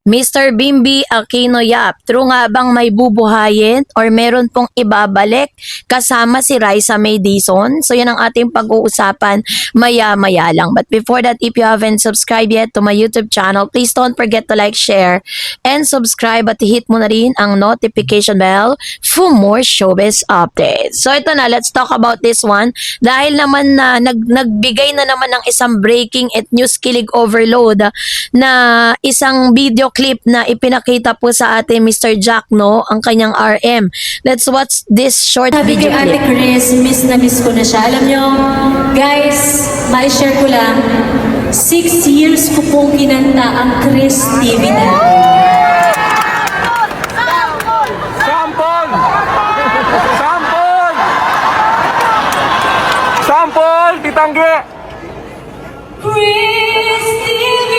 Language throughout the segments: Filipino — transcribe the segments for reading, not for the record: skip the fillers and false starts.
Mr. Bimby Aquino Yap, true nga bang may bubuhayin or meron pong ibabalik kasama si Raisa May Dizon? So yan ang ating pag-uusapan maya-maya lang. But before that, if you haven't subscribed yet to my YouTube channel, please don't forget to like, share, and subscribe at hit mo na rin ang notification bell for more showbiz updates. So ito na, let's talk about this one. Dahil naman na nagbigay na naman ng isang breaking at news kilig overload na isang video clip na ipinakita po sa atin Mr. Jack, no, ang kanyang RM. Let's watch this short Sabi video kay Ate clip. Chris, miss na miss ko na siya. Alam nyo, guys, share ko lang, 6 years ko pong kinanta ang Chris TV na. Sampol! Sampol! Sampol! Titangge! Chris TV,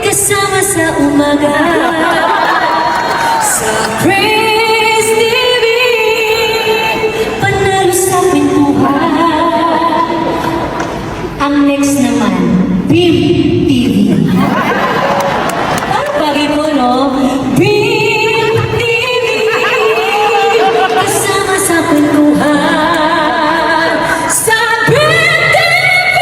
kasama sa umaga. Sa Chris TV, panalo sa pintuan. Ang next naman, Bim TV. Parang bagay ko, no? Bim TV, kasama sa pintuan. Sa Bim TV!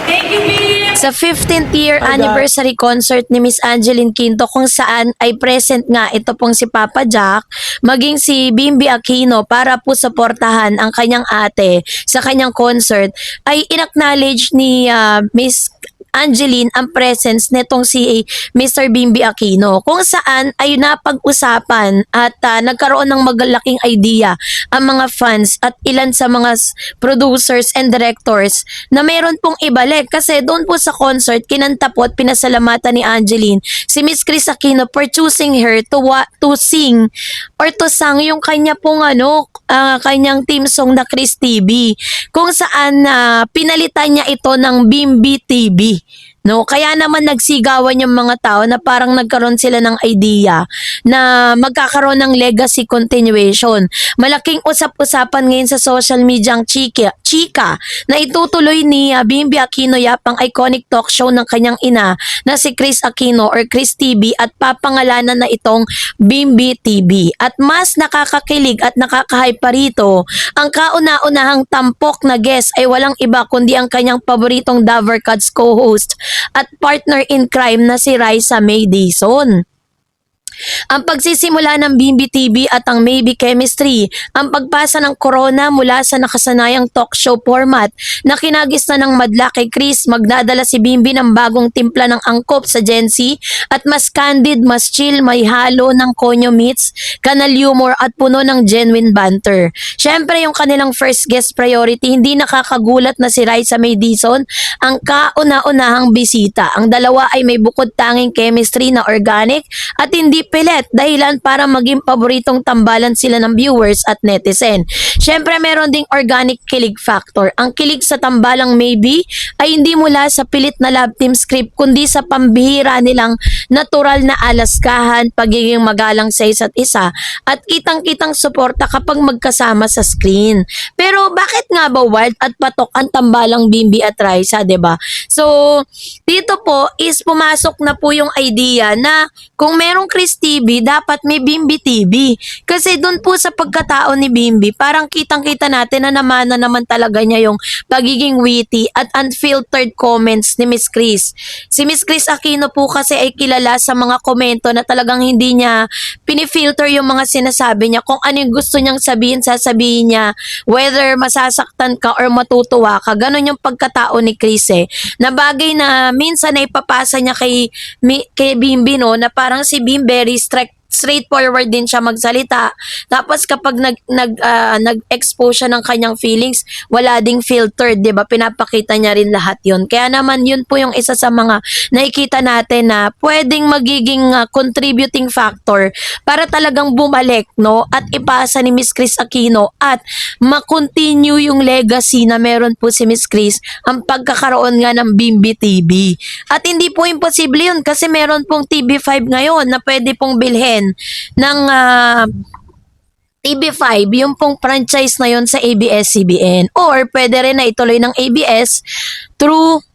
Thank you, Bim! Sa 15th year anniversary concert ni Miss Angeline Quinto kung saan ay present nga ito pong si Papa Jack maging si Bimby Aquino para po suportahan ang kanyang ate sa kanyang concert ay inacknowledge ni Miss Angeline ang presence nitong si Mr. Bimby Aquino kung saan ay napag-usapan at nagkaroon ng magalaking idea ang mga fans at ilan sa mga producers and directors na meron pong ibalik kasi doon po sa concert kinanta po at pinasalamatan ni Angeline si Miss Chris Aquino for choosing her to sing or to sang yung kanya pong kanyang theme song na Chris TV kung saan pinalitan niya ito ng Bimby TV. No, kaya naman nagsigawan yung mga tao na parang nagkaroon sila ng idea na magkakaroon ng legacy continuation. Malaking usap-usapan ngayon sa social media ang chika na itutuloy ni Bimby Aquino Yap ang iconic talk show ng kanyang ina na si Chris Aquino or Chris TV at papangalanan na itong Bimby TV. At mas nakakakilig at nakakahype pa rito, ang kauna-unahang tampok na guest ay walang iba kundi ang kanyang paboritong Davercats co-host at partner in crime na si Raisa May Dizon. Ang pagsisimula ng Bimby TV at ang Maybe Chemistry, ang pagpasa ng corona mula sa nakasanayang talk show format na kinagis na ng madla kay Chris, magdadala si Bimby ng bagong timpla ng angkop sa Gen Z at mas candid, mas chill, may halo ng konyo meets, kanal humor at puno ng genuine banter. Syempre yung kanilang first guest priority, hindi nakakagulat na si Raisa May Dizon ang kauna-unahang bisita. Ang dalawa ay may bukod tanging chemistry na organic at hindi pilit dahilan para maging paboritong tambalan sila ng viewers at netizen. Syempre meron ding organic kilig factor. Ang kilig sa tambalang Maybe ay hindi mula sa pilit na love team script kundi sa pambihira nilang natural na alaskahan, pagiging magalang sa isa't isa at kitang-kitang suporta kapag magkasama sa screen. Pero bakit nga ba wild at patok ang tambalang Bimby at Raisa, 'di ba? So dito po is pumasok na po yung idea na kung merong Chris TV, dapat may Bimby TV. Kasi doon po sa pagkatao ni Bimby, parang kitang-kita natin na naman talaga niya yung pagiging witty at unfiltered comments ni Miss Chris. Si Miss Chris Aquino po kasi ay kilala sa mga komento na talagang hindi niya pinifilter yung mga sinasabi niya. Kung ano yung gusto niyang sabihin, sasabihin niya. Whether masasaktan ka or matutuwa ka, ganun yung pagkatao ni Chris na bagay na minsan ay papasa niya kay Bimby, no, na parang si Bimby very straightforward din siya magsalita. Tapos kapag nag-expose siya ng kanyang feelings, wala ding filtered, 'di ba? Pinapakita niya rin lahat 'yon. Kaya naman 'yun po yung isa sa mga nakikita natin na pwedeng magiging contributing factor para talagang bumalik, no? At ipasa ni Miss Chris Aquino at ma-continue yung legacy na meron po si Miss Chris ang pagkakaroon nga ng Bimby TV. At hindi po imposible 'yun kasi meron pong TV5 ngayon na pwede pong bilhin ng TV5, yung pong franchise na yon sa ABS-CBN. Or pwede rin na ituloy ng ABS through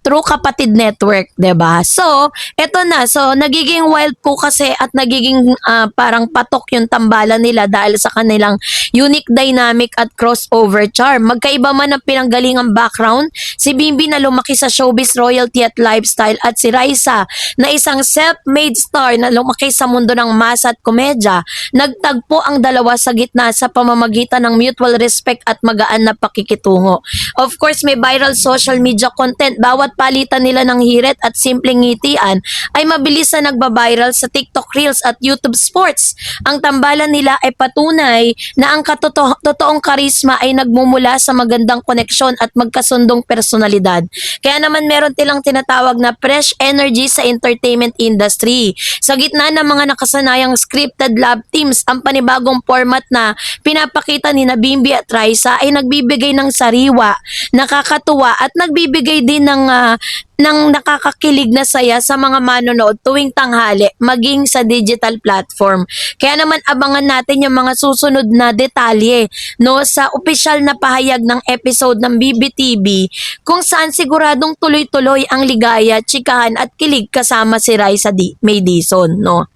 Kapatid Network, 'di ba? So, eto na. So, nagiging wild po kasi at nagiging parang patok yung tambalan nila dahil sa kanilang unique dynamic at crossover charm. Magkaiba man ang pinanggalingang background, si Bimbi na lumaki sa showbiz royalty at lifestyle at si Raisa na isang self-made star na lumaki sa mundo ng masa at komedya. Nagtagpo ang dalawa sa gitna sa pamamagitan ng mutual respect at magaan na pakikitungo. Of course, may viral social media content. Bawat palitan nila ng hirit at simpleng ngitian ay mabilis na nagbabiral sa TikTok Reels at YouTube Sports. Ang tambalan nila ay patunay na ang totoong karisma ay nagmumula sa magandang koneksyon at magkasundong personalidad. Kaya naman meron tilang tinatawag na fresh energy sa entertainment industry. Sa gitna ng mga nakasanayang scripted love teams, ang panibagong format na pinapakita ni Bimbi at Raisa ay nagbibigay ng sariwa, nakakatuwa at nagbibigay din ng nakakakilig na saya sa mga manonood tuwing tanghali maging sa digital platform. Kaya naman abangan natin yung mga susunod na detalye no sa opisyal na pahayag ng episode ng BBTV kung saan siguradong tuloy-tuloy ang ligaya, tsikahan at kilig kasama si Raisa May Dizon, no?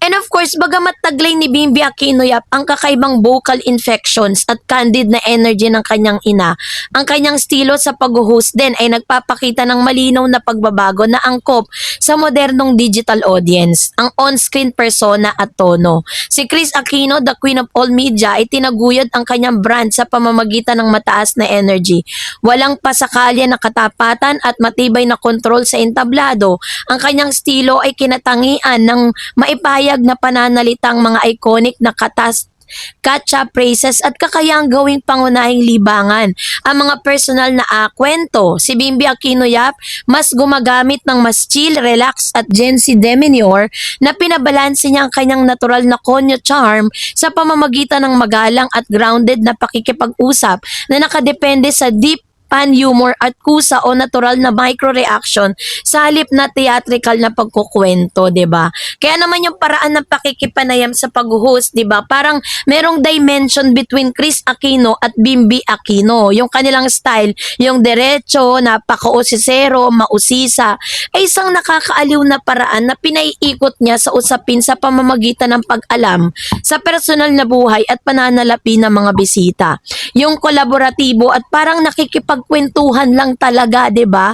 And of course, bagamat taglay ni Bimbi Aquino Yap ang kakaibang vocal infections at candid na energy ng kanyang ina, ang kanyang estilo sa pag-host din ay nagpapakita ng malinaw na pagbabago na angkop sa modernong digital audience, ang on-screen persona at tono. Si Kris Aquino, the queen of all media, ay tinaguyod ang kanyang brand sa pamamagitan ng mataas na energy. Walang pasakalya na katapatan at matibay na kontrol sa entablado. Ang kanyang estilo ay kinatangian ng maipahayag na pananalitang mga iconic na catch-up phrases at kakayang gawing pangunahing libangan. Ang mga personal na kwento, si Bimbi Aquino Yap mas gumagamit ng mas chill, relax at Gen Z demeanor na pinabalanse niya ang kanyang natural na konyo charm sa pamamagitan ng magalang at grounded na pakikipag-usap na nakadepende sa deep pan-humor at kusa o natural na micro-reaction sa halip na theatrical na pagkukwento, 'di ba? Kaya naman yung paraan ng pakikipanayam sa pag-host, 'di ba? Parang merong dimension between Kris Aquino at Bimbi Aquino. Yung kanilang style, yung derecho, napaka-osisero, mausisa, ay isang nakakaaliw na paraan na pinaiikot niya sa usapin sa pamamagitan ng pag-alam sa personal na buhay at pananalapi ng mga bisita. Yung kolaboratibo at parang nakikipagkwentuhan lang talaga, 'di ba?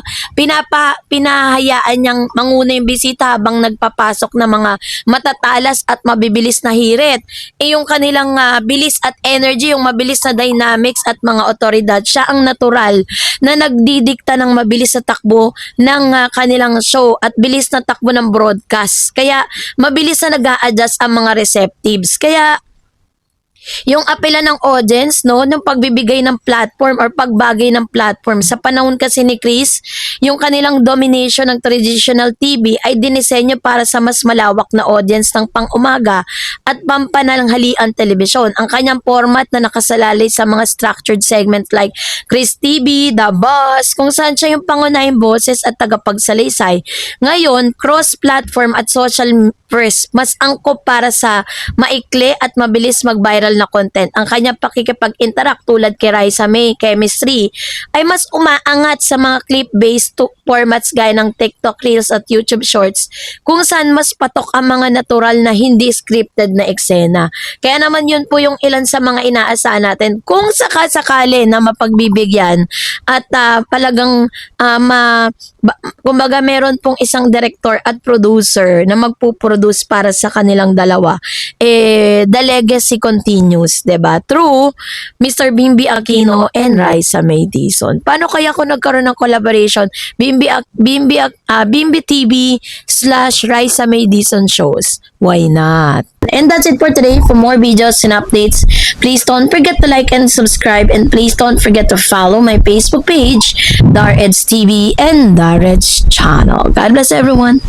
Pinahayaan niyang manguna yung bisita habang nagpapasok ng mga matatalas at mabibilis na hirit. Yung kanilang bilis at energy, yung mabilis na dynamics at mga otoridad, siya ang natural na nagdidikta ng mabilis na takbo ng kanilang show at bilis na takbo ng broadcast. Kaya mabilis na nag-a-adjust ang mga receptives. Kaya yung apela ng audience, no, ng pagbibigay ng platform or pagbagay ng platform. Sa panahon kasi ni Kris, yung kanilang domination ng traditional TV ay dinisenyo para sa mas malawak na audience ng pang-umaga at pampananghalian telebisyon. Ang kanyang format na nakasalalay sa mga structured segment like Kris TV, The Boss, kung saan siya yung pangunahing boses at tagapagsalaysay. Ngayon, cross-platform at social first, mas angkop para sa maikli at mabilis mag-viral na content. Ang kanyang pakikipag-interact tulad kay Raisa May, Chemistry, ay mas umaangat sa mga clip-based formats gaya ng TikTok Reels at YouTube Shorts, kung saan mas patok ang mga natural na hindi scripted na eksena. Kaya naman yun po yung ilan sa mga inaasahan natin kung sakasakali na mapagbibigyan at talagang kumbaga meron pong isang director at producer na magpuproduce para sa kanilang dalawa. The legacy continues, 'di ba? Through Mr. Bimbi Aquino and Raisa May Dizon. Paano kaya kung nagkaroon ng collaboration Bimbi TV / Raisa May Dizon shows? Why not? And that's it for today. For more videos and updates, please don't forget to like and subscribe, and please don't forget to follow my Facebook page, Dar Eds TV and Dar Eds channel. God bless everyone.